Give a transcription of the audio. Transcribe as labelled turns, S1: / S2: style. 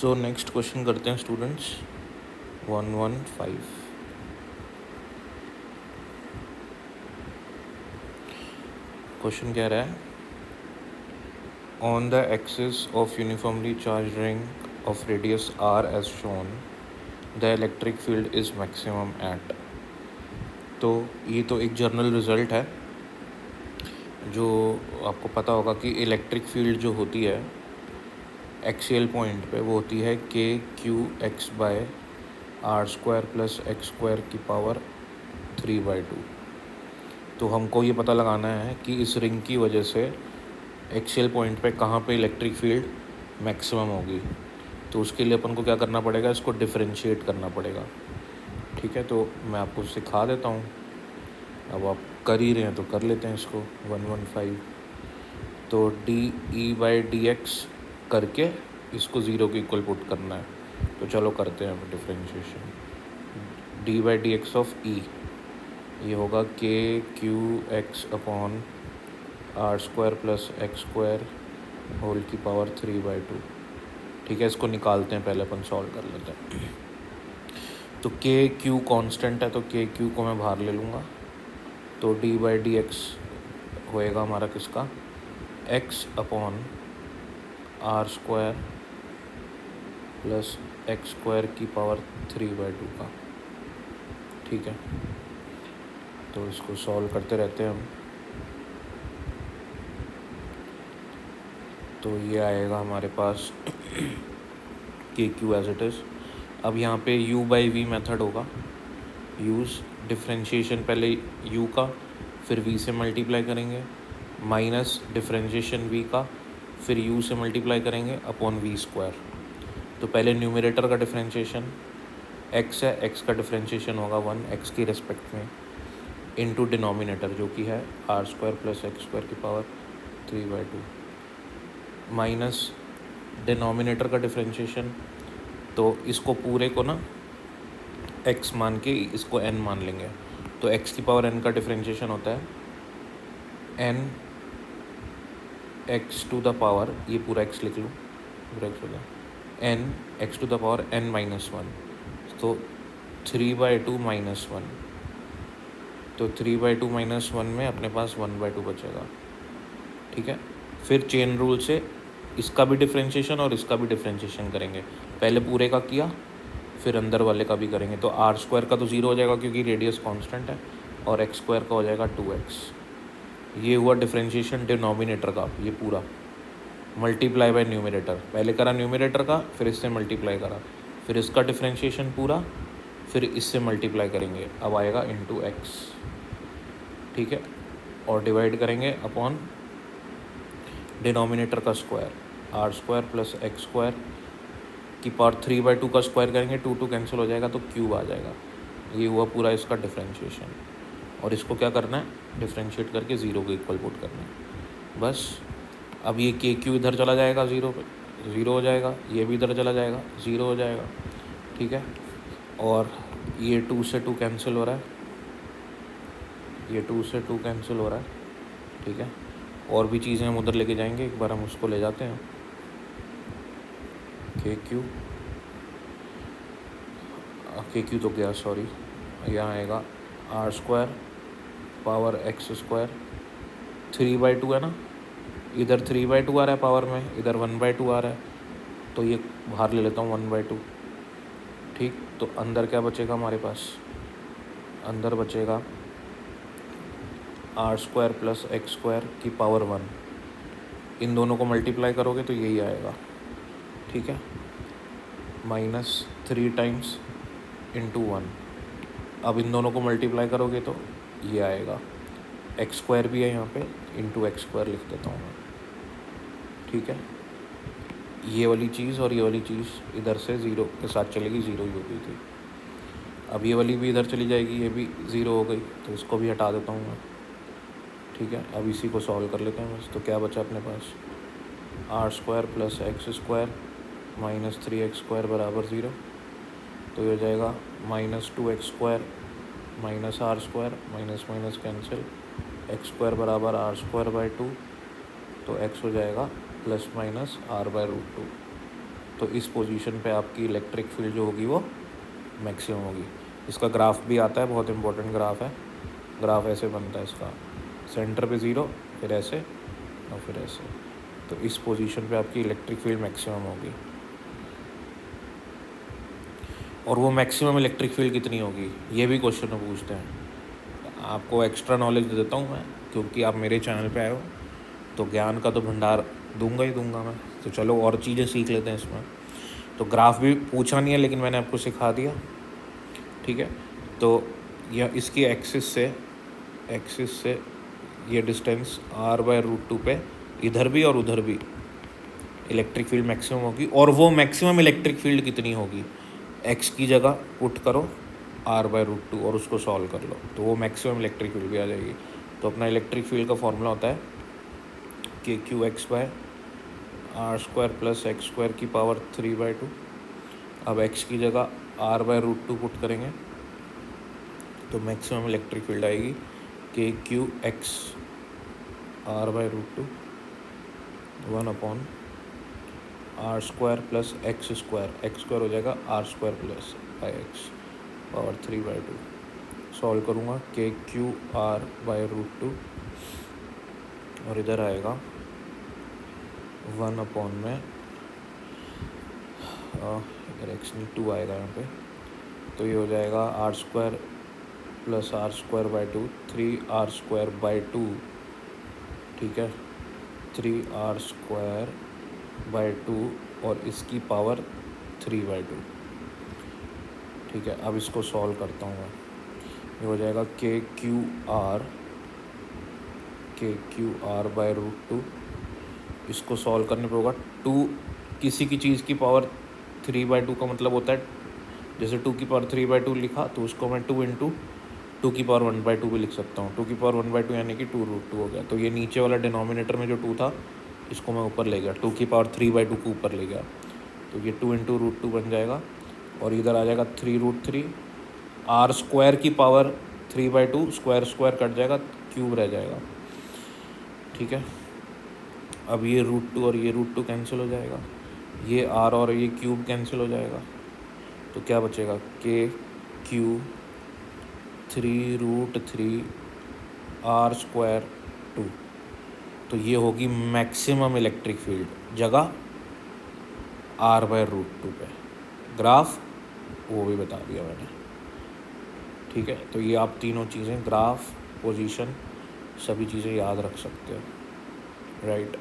S1: तो next question करते हैं स्टूडेंट्स 115। क्वेश्चन कह रहा है on the axis of uniformly charge ring of radius r as shown the electric field is maximum at. तो ये तो एक जर्नल रिजल्ट है जो आपको पता होगा कि इलेक्ट्रिक फील्ड जो होती है एक्सियल पॉइंट पे वो होती है k q x by r square plus x square की पावर 3/2। तो हमको ये पता लगाना है कि इस रिंग की वजह से एक्सियल पॉइंट पे कहाँ पे इलेक्ट्रिक फील्ड मैक्सिमम होगी। तो उसके लिए अपन को क्या करना पड़ेगा, इसको डिफरेंशिएट करना पड़ेगा। ठीक है, तो मैं आपको सिखा देता हूँ। अब आप कर ही रहे हैं तो कर लेते हैं इसको 115। तो dE/dx करके इसको ज़ीरो के इक्वल पुट करना है। तो चलो करते हैं डिफरेंशिएशन। d/dx ऑफ E ये होगा k q x upon r square plus x square whole की पावर 3/2। ठीक है, इसको निकालते हैं, पहले अपन सॉल्व कर लेते हैं। तो k q कांस्टेंट है तो k q को मैं बाहर ले लूँगा। तो d/dx होएगा हमारा किसका, x upon r square plus x square की पावर 3/2 का। ठीक है, तो इसको सॉल्व करते रहते हैं हम। तो ये आएगा हमारे पास के क्यू एज इट इज़। अब यहाँ पे u/v मेथड होगा। यूज़ डिफरेंशिएशन, पहले u का फिर v से मल्टीप्लाई करेंगे, माइनस डिफरेंशिएशन v का फिर u से मल्टीप्लाई करेंगे अपॉन v स्क्वायर। तो पहले न्यूमरेटर का डिफरेंशिएशन x है, x का डिफरेंशिएशन होगा 1 x की रिस्पेक्ट में, इनटू डिनोमिनेटर जो कि है r square plus x square की पावर 3/2 माइनस डिनोमिनेटर का डिफरेंशिएशन। तो इसको पूरे को ना x मान के इसको n मान लेंगे। तो x की पावर n का डिफरेंशिएशन होता है n x to the power, ये पूरा x लिख लूँ, पूरा x हो गया n x to the power n-1। तो 3/2 माइनस 1। तो 3/2 माइनस 1 में अपने पास 1/2 बचेगा। ठीक है, फिर चेन रूल से इसका भी डिफरेंशिएशन और इसका भी डिफरेंशिएशन करेंगे। पहले पूरे का किया फिर अंदर वाले का भी करेंगे। तो आर स्क्वायर का तो ज़ीरो हो जाएगा क्योंकि रेडियस कांस्टेंट है, और एक्स स्क्वायर का हो जाएगा 2x। ये हुआ डिफरेंशिएशन डिनोमिनेटर का, ये पूरा मल्टीप्लाई बाय न्यूमरेटर। पहले करा न्यूमरेटर का, फिर इससे मल्टीप्लाई करा, फिर इसका डिफरेंशिएशन पूरा, फिर इससे मल्टीप्लाई करेंगे, अब आएगा इंटू एक्स। ठीक है, और डिवाइड करेंगे अपॉन डिनोमिनेटर का square, r square plus x square की पावर 3/2 का स्क्वायर करेंगे, 2 कैंसिल हो जाएगा तो क्यूब आ जाएगा। ये हुआ पूरा इसका डिफरेंशिएशन। और इसको क्या करना है, डिफरेंशिएट करके ज़ीरो के इक्वल पुट करना है बस। अब ये के क्यू इधर चला जाएगा, ज़ीरो पे ज़ीरो हो जाएगा, ये भी इधर चला जाएगा, ज़ीरो हो जाएगा। ठीक है, और ये 2 से 2 कैंसिल हो रहा है, ये 2 से 2 कैंसिल हो रहा है। ठीक है, और भी चीज़ें हम उधर लेके जाएंगे, एक बार हम उसको ले जाते हैं। के क्यू तो गया, सॉरी, यहाँ आएगा r square power x square 3/2 है ना, इधर 3/2 आ रहा है पावर में, इधर 1/2 आ रहा है, तो ये बाहर ले लेता हूँ 1/2। ठीक, तो अंदर क्या बचेगा हमारे पास, अंदर बचेगा r square plus x square की पावर 1। इन दोनों को मल्टीप्लाई करोगे तो यही आएगा। ठीक है, माइनस 3 टाइम्स इंटू 1। अब इन दोनों को मल्टीप्लाई करोगे तो ये आएगा, एक्स स्क्वायर भी है यहाँ पे, इंटू एक्स स्क्वायर लिख देता हूँ मैं। ठीक है, ये वाली चीज़ और ये वाली चीज़ इधर से ज़ीरो के साथ चलेगी, ज़ीरो ही हो गई थी। अब ये वाली भी इधर चली जाएगी, ये भी ज़ीरो हो गई, तो इसको भी हटा देता हूँ मैं। ठीक है, अब इसी को सॉल्व कर लेते हैं बस। तो क्या बचा अपने पास, r square plus x square minus 3x square बराबर 0। तो ये हो जाएगा -2x square minus r square, minus minus cancel, x square बराबर आर स्क्वायर बाई 2। तो x हो जाएगा प्लस माइनस r/√2। तो इस पोजीशन पे आपकी इलेक्ट्रिक फील्ड जो होगी वो मैक्सिमम होगी। इसका ग्राफ भी आता है, बहुत इंपॉर्टेंट ग्राफ है। ग्राफ ऐसे बनता है इसका, सेंटर पे 0, फिर ऐसे और फिर ऐसे। तो इस पोजीशन पे आपकी इलेक्ट्रिक फील्ड मैक्सिमम होगी। और वो मैक्सिमम इलेक्ट्रिक फील्ड कितनी होगी, ये भी क्वेश्चन में पूछते हैं। आपको एक्स्ट्रा नॉलेज दे देता हूँ मैं, क्योंकि आप मेरे चैनल पे आए हो, तो ज्ञान का तो भंडार दूंगा ही दूंगा मैं। तो चलो और चीज़ें सीख लेते हैं इसमें। तो ग्राफ भी पूछा नहीं है, लेकिन मैंने आपको सिखा दिया, ठीक है। तो यह इसकी एक्सिस से ये डिस्टेंस r/√2 पे इधर भी और उधर भी इलेक्ट्रिक फील्ड मैक्सिमम होगी। और वो मैक्सिमम इलेक्ट्रिक फील्ड कितनी होगी, x की जगह पुट करो r/√2 और उसको सॉल्व कर लो, तो वो मैक्सिमम इलेक्ट्रिक फील्ड भी आ जाएगी। तो अपना इलेक्ट्रिक फील्ड का फॉर्मूला होता है kqx/r² + x² की पावर 3/2। अब x की जगह r/√2 पुट करेंगे तो मैक्सिमम इलेक्ट्रिक फील्ड आएगी kqx r/√2 1/r² + x² हो जाएगा r² + x पावर 3/2। सॉल्व करूँगा kqr/√2 और इधर आएगा 1/, इधर x नहीं 2 आएगा यहाँ पे, तो ये हो जाएगा r² + r²/2 3r²/2, ठीक है, 3r²/2 और इसकी पावर 3/2, ठीक है। अब इसको सॉल्व करता हूँ मैं, ये हो जाएगा kqr/√2। इसको सॉल्व करने पे होगा 2, किसी की चीज़ की पावर 3/2 का मतलब होता है, जैसे 2 की पावर 3/2 लिखा तो उसको मैं 2 × 2 की पावर 1/2 भी लिख सकता हूँ। 2 की पावर 1/2 यानी कि 2√2 हो गया। तो ये नीचे वाला डिनोमिनेटर में जो 2 था इसको मैं ऊपर ले गया, 2 की पावर 3/2 को ऊपर ले गया, तो ये 2 × √2 बन जाएगा। और इधर आ जाएगा 3√3, r² की पावर 3/2, स्क्वायर कट जाएगा, क्यूब रह जाएगा, ठीक है। अब ये √2 और ये √2 कैंसिल हो जाएगा, ये r और ये क्यूब कैंसिल हो जाएगा, तो क्या बचेगा kq 3√3 r²2। तो ये होगी मैक्सिमम इलेक्ट्रिक फील्ड जगह r/√2 पे। ग्राफ वो भी बता दिया मैंने, ठीक है। तो ये आप तीनों चीज़ें, ग्राफ, पोजीशन, सभी चीज़ें याद रख सकते हो, राइट।